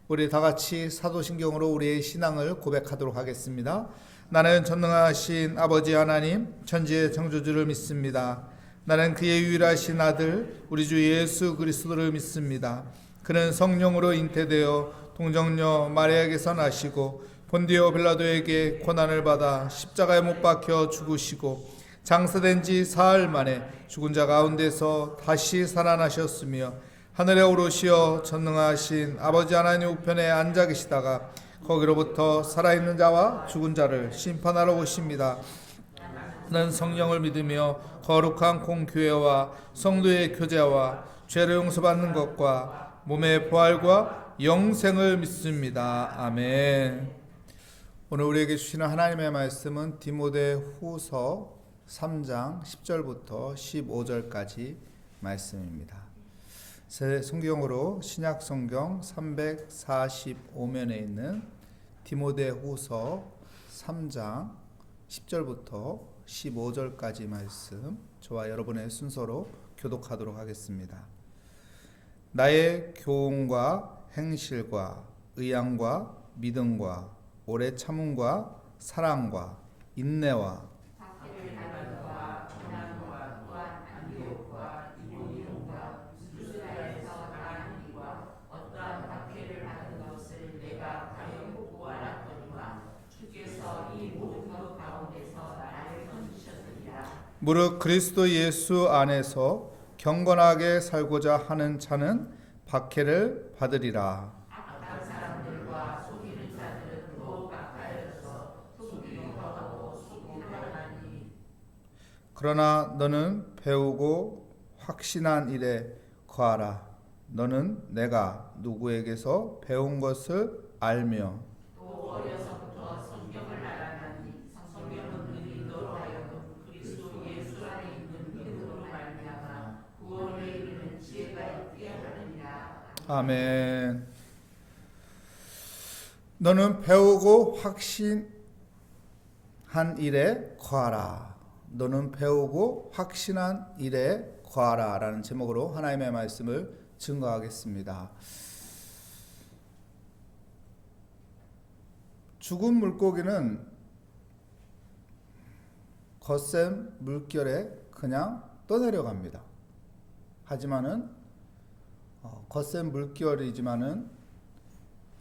우리 다 같이 사도신경으로 우리의 신앙을 고백하도록 하겠습니다. 나는 전능하신 아버지 하나님 천지의 창조주를 믿습니다. 나는 그의 유일하신 아들 우리 주 예수 그리스도를 믿습니다. 그는 성령으로 잉태되어 동정녀 마리아에게서 나시고 본디오 빌라도에게 고난을 받아 십자가에 못 박혀 죽으시고 장사된 지 사흘 만에 죽은 자 가운데서 다시 살아나셨으며 하늘에 오르시어 전능하신 아버지 하나님 우편에 앉아 계시다가 거기로부터 살아있는 자와 죽은 자를 심판하러 오십니다. 나는 성령을 믿으며 거룩한 공교회와 성도의 교제와 죄를 용서받는 것과 몸의 부활과 영생을 믿습니다. 아멘. 오늘 우리에게 주시는 하나님의 말씀은 디모데후서 3장 10절부터 15절까지 말씀입니다. 새 성경으로 신약 성경 345면에 있는 디모데후서 3장 10절부터 15절까지 말씀 저와 여러분의 순서로 교독하도록 하겠습니다. 나의 교훈과 행실과 의향과 믿음과 오래 참음과 사랑과 인내와 무릇 그리스도 예수 안에서 경건하게 살고자 하는 자는 박해를 받으리라. 그러나 너는 배우고 확신한 일에 거하라. 너는 내가 누구에게서 배운 것을 알며 아멘. 너는 배우고 확신한 일에 거하라. 너는 배우고 확신한 일에 거하라 라는 제목으로 하나님의 말씀을 증거하겠습니다. 죽은 물고기는 거센 물결에 그냥 떠내려갑니다. 하지만은 거센 물결이지만은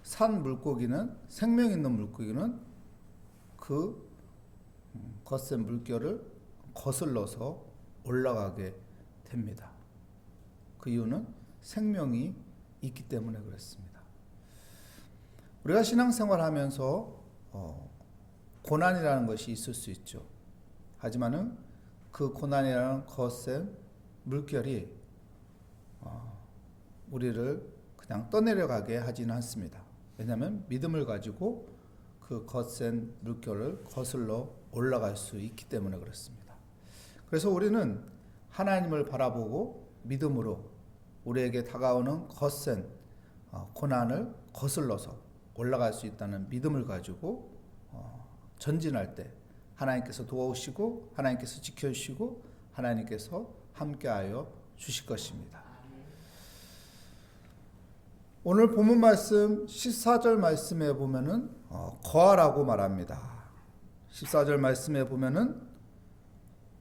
산 물고기는 생명 있는 물고기는 그 거센 물결을 거슬러서 올라가게 됩니다. 그 이유는 생명이 있기 때문에 그렇습니다. 우리가 신앙생활하면서 고난이라는 것이 있을 수 있죠. 하지만은 그 고난이라는 거센 물결이 우리를 그냥 떠내려가게 하지는 않습니다. 왜냐하면 믿음을 가지고 그 거센 물결을 거슬러 올라갈 수 있기 때문에 그렇습니다. 그래서 우리는 하나님을 바라보고 믿음으로 우리에게 다가오는 거센 고난을 거슬러서 올라갈 수 있다는 믿음을 가지고 전진할 때 하나님께서 도와주시고 하나님께서 지켜주시고 하나님께서 함께하여 주실 것입니다. 오늘 본문 말씀 14절 말씀에 보면은 거하라고 말합니다. 14절 말씀에 보면은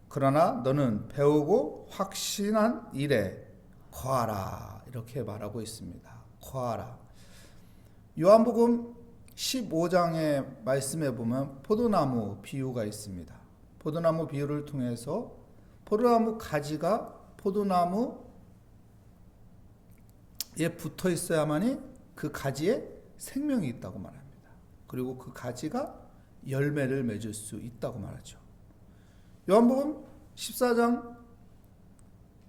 그러나 너는 배우고 확신한 일에 거하라 이렇게 말하고 있습니다. 거하라. 요한복음 15장의 말씀에 보면 포도나무 비유가 있습니다. 포도나무 비유를 통해서 포도나무 가지가 포도나무에 붙어 있어야만이 그 가지에 생명이 있다고 말합니다. 그리고 그 가지가 열매를 맺을 수 있다고 말하죠. 요한복음 14장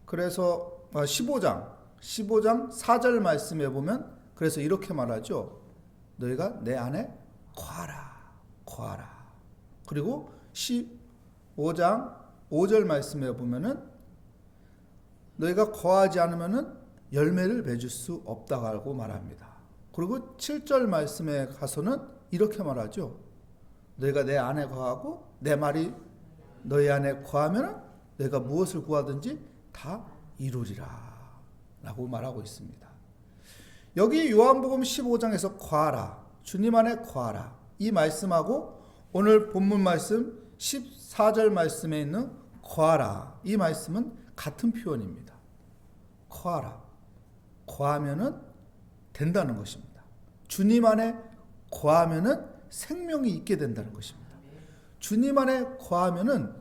그래서 15장 4절 말씀에 보면 그래서 이렇게 말하죠. 너희가 내 안에 거하라. 그리고 15장 5절 말씀에 보면은 너희가 거하지 않으면은 열매를 맺을 수 없다고 말합니다. 그리고 7절 말씀에 가서는 이렇게 말하죠. 너희가 내 안에 거하고 내 말이 너희 안에 거하면 너희가 무엇을 구하든지 다 이루리라 라고 말하고 있습니다. 여기 요한복음 15장에서 거하라, 주님 안에 거하라, 이 말씀하고 오늘 본문 말씀 14절 말씀에 있는 거하라, 이 말씀은 같은 표현입니다. 거하라, 거하면은 된다는 것입니다. 주님 안에 거하면은 생명이 있게 된다는 것입니다. 주님 안에 거하면은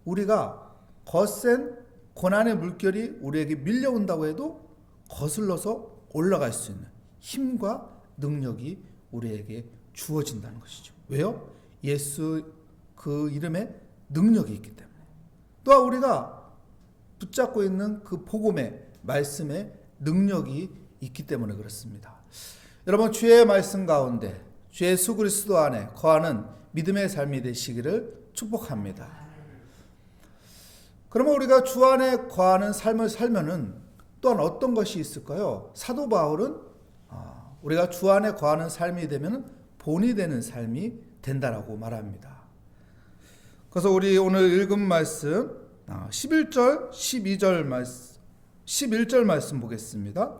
우리가 거센 고난의 물결이 우리에게 밀려온다고 해도 거슬러서 올라갈 수 있는 힘과 능력이 우리에게 주어진다는 것이죠. 왜요? 예수 그 이름에 능력이 있기 때문에. 또한 우리가 붙잡고 있는 그 복음의 말씀에 능력이 있기 때문에 그렇습니다. 여러분, 주의 말씀 가운데 주 예수 그리스도 안에 거하는 믿음의 삶이 되시기를 축복합니다. 그러면 우리가 주 안에 거하는 삶을 살면은 또한 어떤 것이 있을까요? 사도 바울은 우리가 주 안에 거하는 삶이 되면 본이 되는 삶이 된다라고 말합니다. 그래서 우리 오늘 읽은 말씀 11절, 12절 말씀, 11절 말씀 보겠습니다.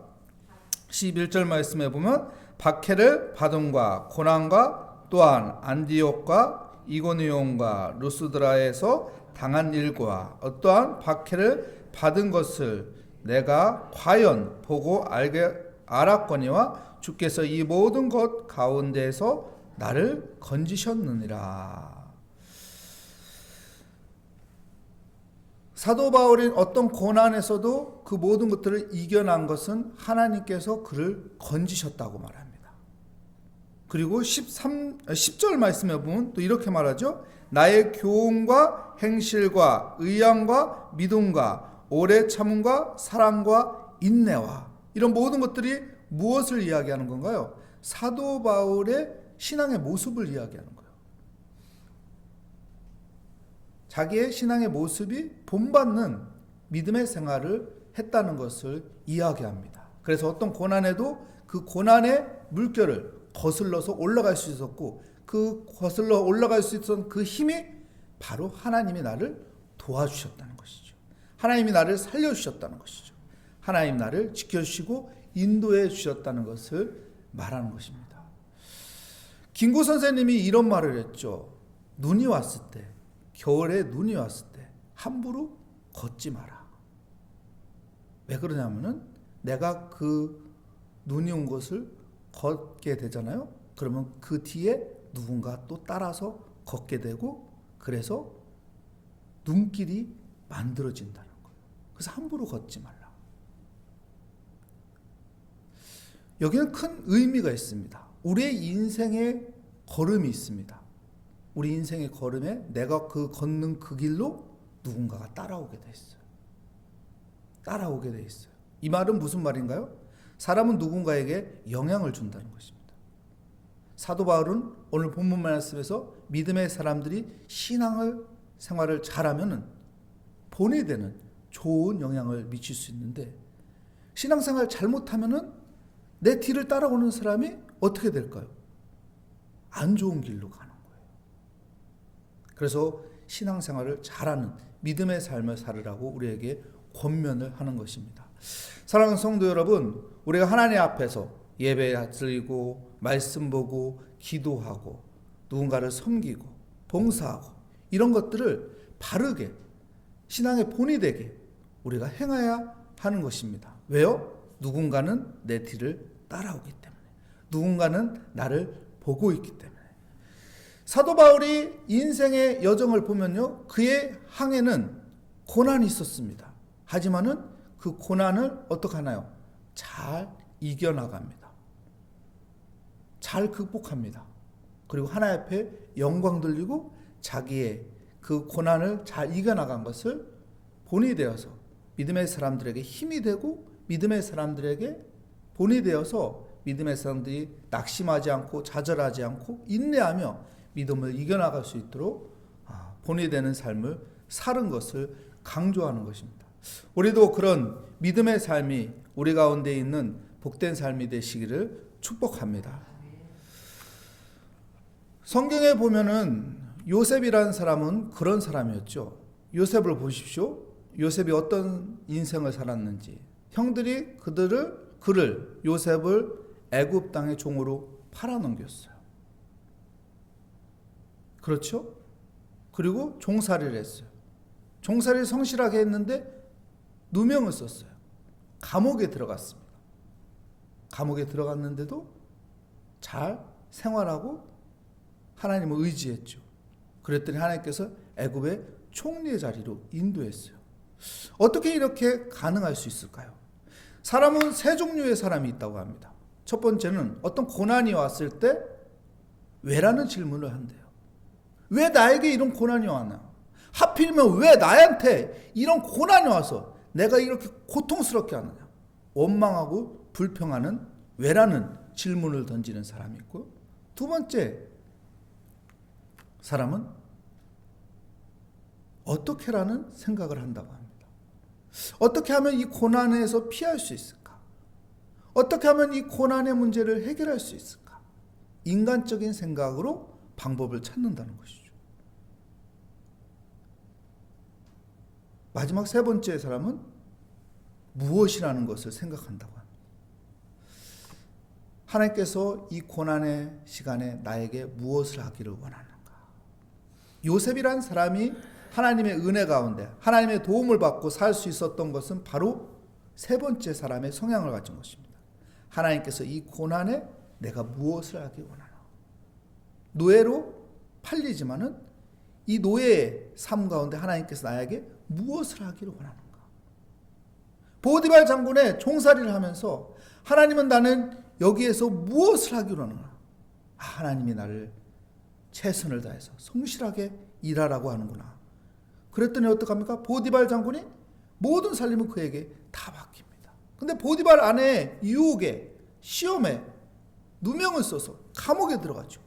11절 말씀에 보면 박해를 받음과 고난과 또한 안디옥과 이고니온과 루스드라에서 당한 일과 어떠한 박해를 받은 것을 내가 과연 보고 알았거니와 주께서 이 모든 것 가운데에서 나를 건지셨느니라. 사도 바울이 어떤 고난에서도 그 모든 것들을 이겨난 것은 하나님께서 그를 건지셨다고 말합니다. 그리고 10절 말씀에 보면 또 이렇게 말하죠. 나의 교훈과 행실과 의향과 믿음과 오래 참음과 사랑과 인내와, 이런 모든 것들이 무엇을 이야기하는 건가요? 사도 바울의 신앙의 모습을 이야기하는 거예요. 자기의 신앙의 모습이 본받는 믿음의 생활을 했다는 것을 이야기합니다. 그래서 어떤 고난에도 그 고난의 물결을 거슬러서 올라갈 수 있었고, 그 거슬러 올라갈 수 있었던 그 힘이 바로 하나님이 나를 도와주셨다는 것이죠. 하나님이 나를 살려주셨다는 것이죠. 하나님 나를 지켜주시고 인도해 주셨다는 것을 말하는 것입니다. 김구 선생님이 이런 말을 했죠. 눈이 왔을 때, 겨울에 눈이 왔을 때 함부로 걷지 마라. 왜 그러냐면은 내가 그 눈이 온 것을 걷게 되잖아요. 그러면 그 뒤에 누군가 또 따라서 걷게 되고, 그래서 눈길이 만들어진다는 거예요. 그래서 함부로 걷지 말라. 여기는 큰 의미가 있습니다. 우리의 인생의 걸음이 있습니다. 우리 인생의 걸음에 내가 그 걷는 그 길로 누군가가 따라오게 돼 있어요. 따라오게 돼 있어요. 이 말은 무슨 말인가요? 사람은 누군가에게 영향을 준다는 것입니다. 사도 바울은 오늘 본문 말씀에서 믿음의 사람들이 생활을 잘하면 본이 되는 좋은 영향을 미칠 수 있는데, 신앙생활 잘못하면 내 뒤를 따라오는 사람이 어떻게 될까요? 안 좋은 길로 가는 거예요. 그래서 신앙생활을 잘하는 믿음의 삶을 살으라고 우리에게 권면을 하는 것입니다. 사랑하는 성도 여러분, 우리가 하나님 앞에서 예배 드리고 말씀 보고 기도하고 누군가를 섬기고 봉사하고 이런 것들을 바르게 신앙의 본이 되게 우리가 행해야 하는 것입니다. 왜요? 누군가는 내 뒤를 따라오기 때문에, 누군가는 나를 보고 있기 때문에. 사도 바울이 인생의 여정을 보면요, 그의 항해는 고난이 있었습니다. 하지만은 그 고난을 어떻게 하나요? 잘 이겨나갑니다. 잘 극복합니다. 그리고 하나님 앞에 영광 돌리고 자기의 그 고난을 잘 이겨나간 것을 본이 되어서 믿음의 사람들에게 힘이 되고, 믿음의 사람들에게 본이 되어서 믿음의 사람들이 낙심하지 않고 좌절하지 않고 인내하며 믿음을 이겨나갈 수 있도록 본이 되는 삶을 사는 것을 강조하는 것입니다. 우리도 그런 믿음의 삶이 우리 가운데 있는 복된 삶이 되시기를 축복합니다. 성경에 보면은 요셉이라는 사람은 그런 사람이었죠. 요셉을 보십시오. 요셉이 어떤 인생을 살았는지. 형들이 요셉을 애굽 땅의 종으로 팔아넘겼어요. 그렇죠? 그리고 종살이를 했어요. 종살이를 성실하게 했는데 누명을 썼어요. 감옥에 들어갔습니다. 감옥에 들어갔는데도 잘 생활하고 하나님을 의지했죠. 그랬더니 하나님께서 애굽의 총리의 자리로 인도했어요. 어떻게 이렇게 가능할 수 있을까요? 사람은 세 종류의 사람이 있다고 합니다. 첫 번째는 어떤 고난이 왔을 때 왜라는 질문을 한대요. 왜 나에게 이런 고난이 왔나? 하필이면 왜 나한테 이런 고난이 와서 내가 이렇게 고통스럽게 하느냐? 원망하고 불평하는 왜라는 질문을 던지는 사람이 있고, 두 번째 사람은 어떻게라는 생각을 한다고 합니다. 어떻게 하면 이 고난에서 피할 수 있을까? 어떻게 하면 이 고난의 문제를 해결할 수 있을까? 인간적인 생각으로 방법을 찾는다는 것이죠. 마지막 세 번째 사람은 무엇이라는 것을 생각한다고 합니다. 하나님께서 이 고난의 시간에 나에게 무엇을 하기를 원하는가? 요셉이란 사람이 하나님의 은혜 가운데 하나님의 도움을 받고 살 수 있었던 것은 바로 세 번째 사람의 성향을 가진 것입니다. 하나님께서 이 고난에 내가 무엇을 하기 원하나? 노예로 팔리지만은 이 노예의 삶 가운데 하나님께서 나에게 무엇을 하기를 원하는가? 보디발 장군의 종살이를 하면서 하나님은 나는 여기에서 무엇을 하기로 하는가? 하나님이 나를 최선을 다해서 성실하게 일하라고 하는구나. 그랬더니 어떡합니까? 보디발 장군이 모든 살림을 그에게 다 맡깁니다. 근데 보디발 아내의 유혹에 시험에 누명을 써서 감옥에 들어가죠.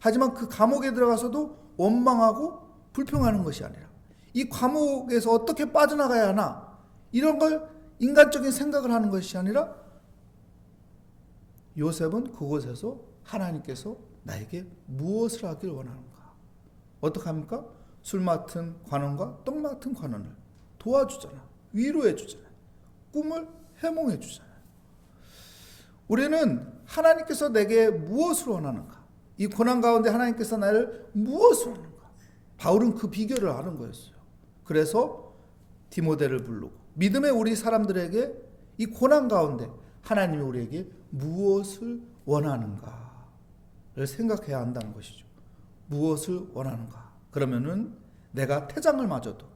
하지만 그 감옥에 들어가서도 원망하고 불평하는 것이 아니라 이 감옥에서 어떻게 빠져나가야 하나 이런 걸 인간적인 생각을 하는 것이 아니라 요셉은 그곳에서 하나님께서 나에게 무엇을 하길 원하는가? 어떻게 합니까? 술 맡은 관원과 떡 맡은 관원을 도와주잖아. 위로해 주잖아. 꿈을 해몽해 주잖아. 우리는 하나님께서 내게 무엇을 원하는가? 이 고난 가운데 하나님께서 나를 무엇을 원하는가? 바울은 그 비결을 아는 거였어요. 그래서 디모데를 부르고 믿음의 우리 사람들에게 이 고난 가운데 하나님이 우리에게 무엇을 원하는가를 생각해야 한다는 것이죠. 무엇을 원하는가? 그러면은 내가 태장을 맞아도,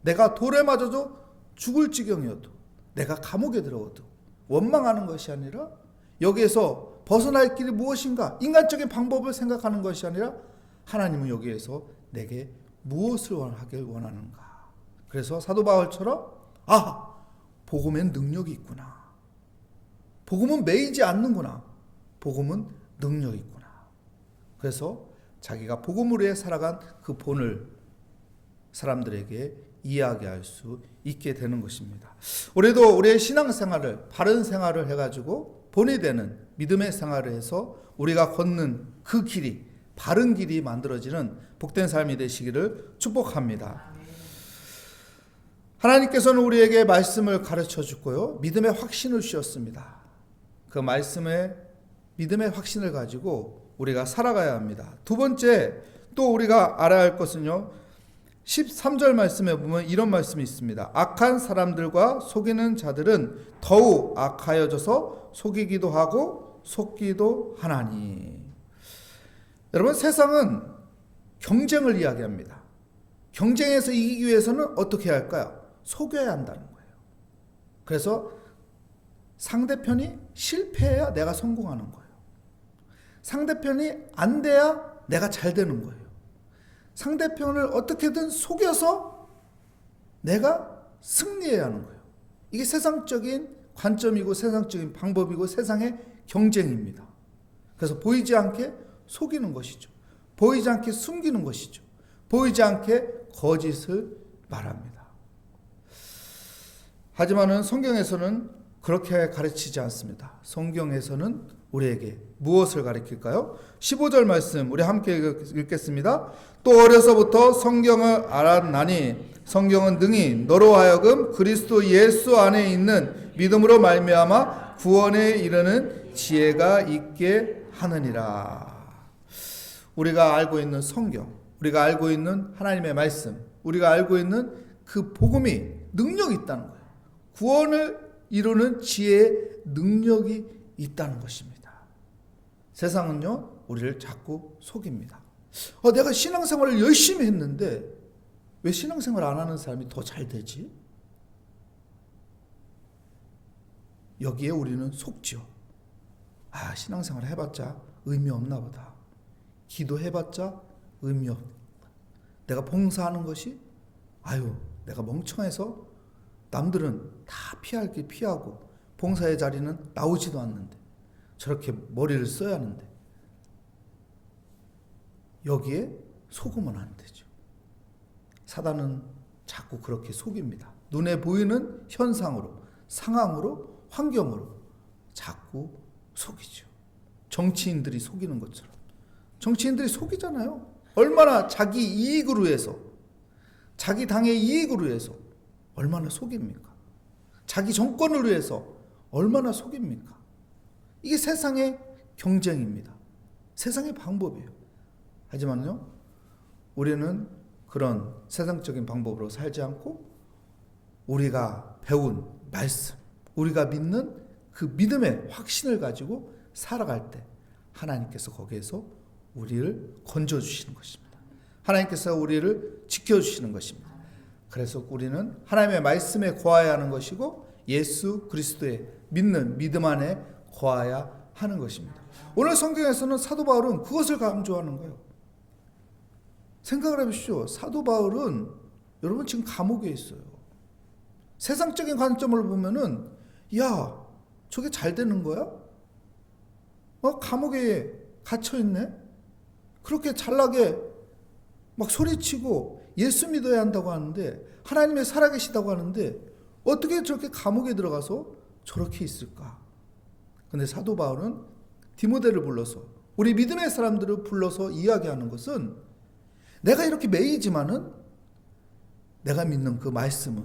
내가 돌에 맞아도 죽을 지경이어도, 내가 감옥에 들어가도 원망하는 것이 아니라 여기에서 벗어날 길이 무엇인가? 인간적인 방법을 생각하는 것이 아니라 하나님은 여기에서 내게 무엇을 하길 원하는가? 그래서 사도 바울처럼 복음엔 능력이 있구나. 복음은 매이지 않는구나. 복음은 능력이 있구나. 그래서 자기가 복음으로 해 살아간 그 본을 사람들에게 이야기할 수 있게 되는 것입니다. 우리도 우리의 신앙생활을 바른 생활을 해가지고 본이 되는 믿음의 생활을 해서 우리가 걷는 그 길이 바른 길이 만들어지는 복된 삶이 되시기를 축복합니다. 하나님께서는 우리에게 말씀을 가르쳐 주고요. 믿음의 확신을 주셨습니다. 그 말씀에 믿음의 확신을 가지고 우리가 살아가야 합니다. 두 번째 또 우리가 알아야 할 것은요. 13절 말씀에 보면 이런 말씀이 있습니다. 악한 사람들과 속이는 자들은 더욱 악하여져서 속이기도 하고 속기도 하나니. 여러분 세상은 경쟁을 이야기합니다. 경쟁에서 이기기 위해서는 어떻게 해야 할까요? 속여야 한다는 거예요. 그래서 상대편이 실패해야 내가 성공하는 거예요. 상대편이 안 돼야 내가 잘 되는 거예요. 상대편을 어떻게든 속여서 내가 승리해야 하는 거예요. 이게 세상적인 관점이고 세상적인 방법이고 세상의 경쟁입니다. 그래서 보이지 않게 속이는 것이죠. 보이지 않게 숨기는 것이죠. 보이지 않게 거짓을 말합니다. 하지만은 성경에서는 그렇게 가르치지 않습니다. 성경에서는 우리에게 무엇을 가르칠까요? 15절 말씀 우리 함께 읽겠습니다. 또 어려서부터 성경을 알았나니 성경은 능히 너로 하여금 그리스도 예수 안에 있는 믿음으로 말미암아 구원에 이르는 지혜가 있게 하느니라. 우리가 알고 있는 성경, 우리가 알고 있는 하나님의 말씀, 우리가 알고 있는 그 복음이 능력이 있다는 거예요. 구원을 이루는 지혜의 능력이 있다는 것입니다. 세상은요, 우리를 자꾸 속입니다. 내가 신앙생활을 열심히 했는데 왜 신앙생활 안 하는 사람이 더 잘 되지? 여기에 우리는 속죠. 신앙생활 해봤자 의미 없나 보다. 기도해봤자 의미 없다. 내가 봉사하는 것이 내가 멍청해서 남들은 다 피할 게 피하고 봉사의 자리는 나오지도 않는데 저렇게 머리를 써야 하는데 여기에 속으면 안 되죠. 사단은 자꾸 그렇게 속입니다. 눈에 보이는 현상으로, 상황으로, 환경으로 자꾸 속이죠. 정치인들이 속이는 것처럼. 정치인들이 속이잖아요. 얼마나 자기 이익으로 해서, 자기 당의 이익으로 해서 얼마나 속입니까? 자기 정권을 위해서 얼마나 속입니까? 이게 세상의 경쟁입니다. 세상의 방법이에요. 하지만요, 우리는 그런 세상적인 방법으로 살지 않고 우리가 배운 말씀, 우리가 믿는 그 믿음의 확신을 가지고 살아갈 때 하나님께서 거기에서 우리를 건져주시는 것입니다. 하나님께서 우리를 지켜주시는 것입니다. 그래서 우리는 하나님의 말씀에 거하여야 하는 것이고 예수 그리스도의 믿는 믿음 안에 거하여야 하는 것입니다. 오늘 성경에서는 사도 바울은 그것을 강조하는 거예요. 생각을 해보십시오. 사도 바울은 여러분 지금 감옥에 있어요. 세상적인 관점을 보면은 저게 잘 되는 거야? 감옥에 갇혀있네? 그렇게 잘나게 막 소리치고 예수 믿어야 한다고 하는데 하나님의 살아계시다고 하는데 어떻게 저렇게 감옥에 들어가서 저렇게 있을까? 근데 사도 바울은 디모데를 불러서 우리 믿음의 사람들을 불러서 이야기하는 것은 내가 이렇게 매이지만은 내가 믿는 그 말씀은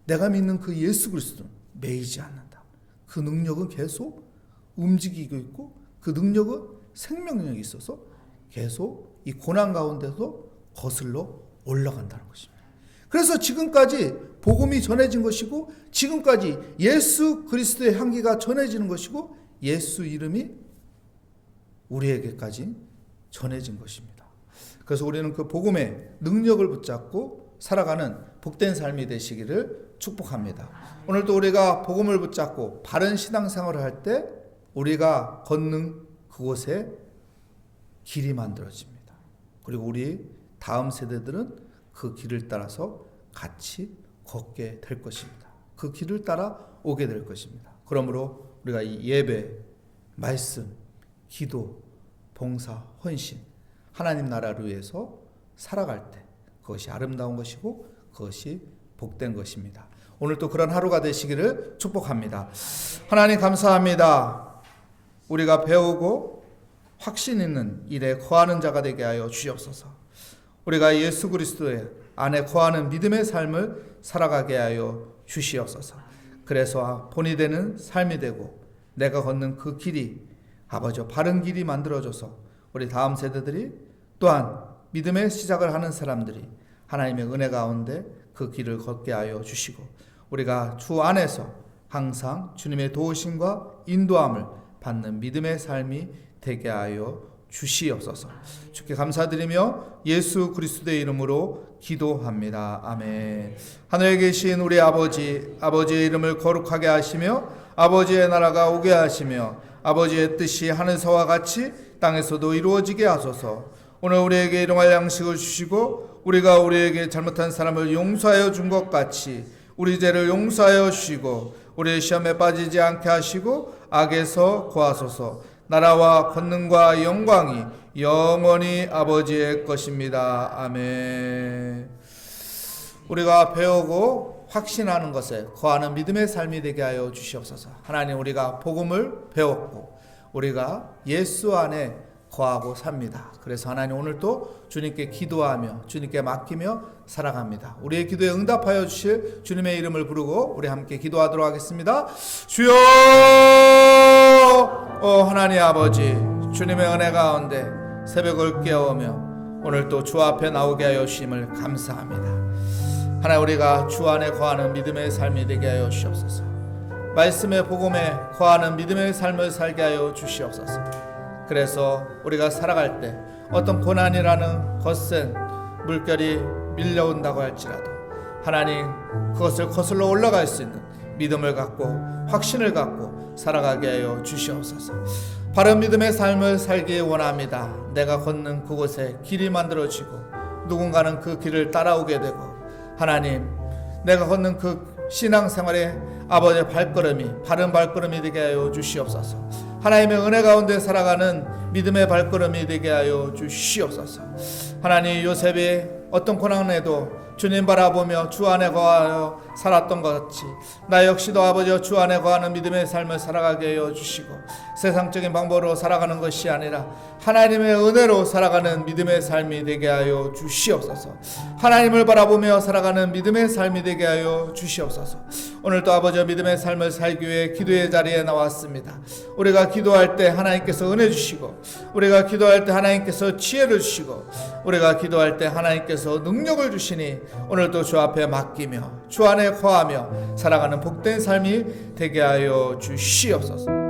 내가 믿는 그 예수 그리스도는 매이지 않는다. 그 능력은 계속 움직이고 있고 그 능력은 생명력이 있어서 계속 이 고난 가운데서 거슬러 올라간다는 것입니다. 그래서 지금까지 복음이 전해진 것이고 지금까지 예수 그리스도의 향기가 전해지는 것이고 예수 이름이 우리에게까지 전해진 것입니다. 그래서 우리는 그 복음의 능력을 붙잡고 살아가는 복된 삶이 되시기를 축복합니다. 오늘도 우리가 복음을 붙잡고 바른 신앙생활을 할 때 우리가 걷는 그곳에 길이 만들어집니다. 그리고 우리 다음 세대들은 그 길을 따라서 같이 걷게 될 것입니다. 그 길을 따라 오게 될 것입니다. 그러므로 우리가 이 예배, 말씀, 기도, 봉사, 헌신, 하나님 나라를 위해서 살아갈 때 그것이 아름다운 것이고 그것이 복된 것입니다. 오늘 또 그런 하루가 되시기를 축복합니다. 하나님 감사합니다. 우리가 배우고 확신 있는 일에 거하는 자가 되게 하여 주시옵소서. 우리가 예수 그리스도의 안에 거하는 믿음의 삶을 살아가게 하여 주시옵소서. 그래서 본이 되는 삶이 되고 내가 걷는 그 길이 아버지 바른 길이 만들어져서 우리 다음 세대들이 또한 믿음의 시작을 하는 사람들이 하나님의 은혜 가운데 그 길을 걷게 하여 주시고 우리가 주 안에서 항상 주님의 도우심과 인도함을 받는 믿음의 삶이 되게 하여 주시옵소서. 주께 감사드리며 예수 그리스도의 이름으로 기도합니다. 아멘. 하늘에 계신 우리 아버지, 아버지의 이름을 거룩하게 하시며 아버지의 나라가 오게 하시며 아버지의 뜻이 하늘서와 같이 땅에서도 이루어지게 하소서. 오늘 우리에게 일용할 양식을 주시고 우리가 우리에게 잘못한 사람을 용서하여 준 것 같이 우리 죄를 용서하여 주시고 우리의 시험에 빠지지 않게 하시고 악에서 구하소서. 나라와 권능과 영광이 영원히 아버지의 것입니다. 아멘. 우리가 배우고 확신하는 것에 거하는 믿음의 삶이 되게 하여 주시옵소서. 하나님, 우리가 복음을 배웠고 우리가 예수 안에 거하고 삽니다. 그래서 하나님 오늘도 주님께 기도하며 주님께 맡기며 살아갑니다. 우리의 기도에 응답하여 주실 주님의 이름을 부르고 우리 함께 기도하도록 하겠습니다. 주여 하나님 아버지, 주님의 은혜 가운데 새벽을 깨우며 오늘 또 주 앞에 나오게 하여 주심을 감사합니다. 하나님, 우리가 주 안에 거하는 믿음의 삶이 되게 하여 주시옵소서. 말씀의 복음에 거하는 믿음의 삶을 살게 하여 주시옵소서. 그래서 우리가 살아갈 때 어떤 고난이라는 거센 물결이 밀려온다고 할지라도 하나님, 그것을 거슬러 올라갈 수 있는 믿음을 갖고 확신을 갖고 살아가게 하여 주시옵소서. 바른 믿음의 삶을 살기 원합니다. 내가 걷는 그곳에 길이 만들어지고 누군가는 그 길을 따라오게 되고, 하나님, 내가 걷는 그 신앙생활의 아버지의 발걸음이 바른 발걸음이 되게 하여 주시옵소서. 하나님의 은혜 가운데 살아가는 믿음의 발걸음이 되게 하여 주시옵소서. 하나님, 요셉이 어떤 고난에도 주님 바라보며 주 안에 거하여 살았던 것 같이 나 역시도 아버지여 주 안에 거하는 믿음의 삶을 살아가게 하여 주시고, 세상적인 방법으로 살아가는 것이 아니라 하나님의 은혜로 살아가는 믿음의 삶이 되게 하여 주시옵소서. 하나님을 바라보며 살아가는 믿음의 삶이 되게 하여 주시옵소서. 오늘도 아버지여 믿음의 삶을 살기 위해 기도의 자리에 나왔습니다. 우리가 기도할 때 하나님께서 은혜 주시고, 우리가 기도할 때 하나님께서 지혜를 주시고, 우리가 기도할 때 하나님께서 능력을 주시니 오늘도 주 앞에 맡기며 주 안에 거하며 살아가는 복된 삶이 되게 하여 주시옵소서.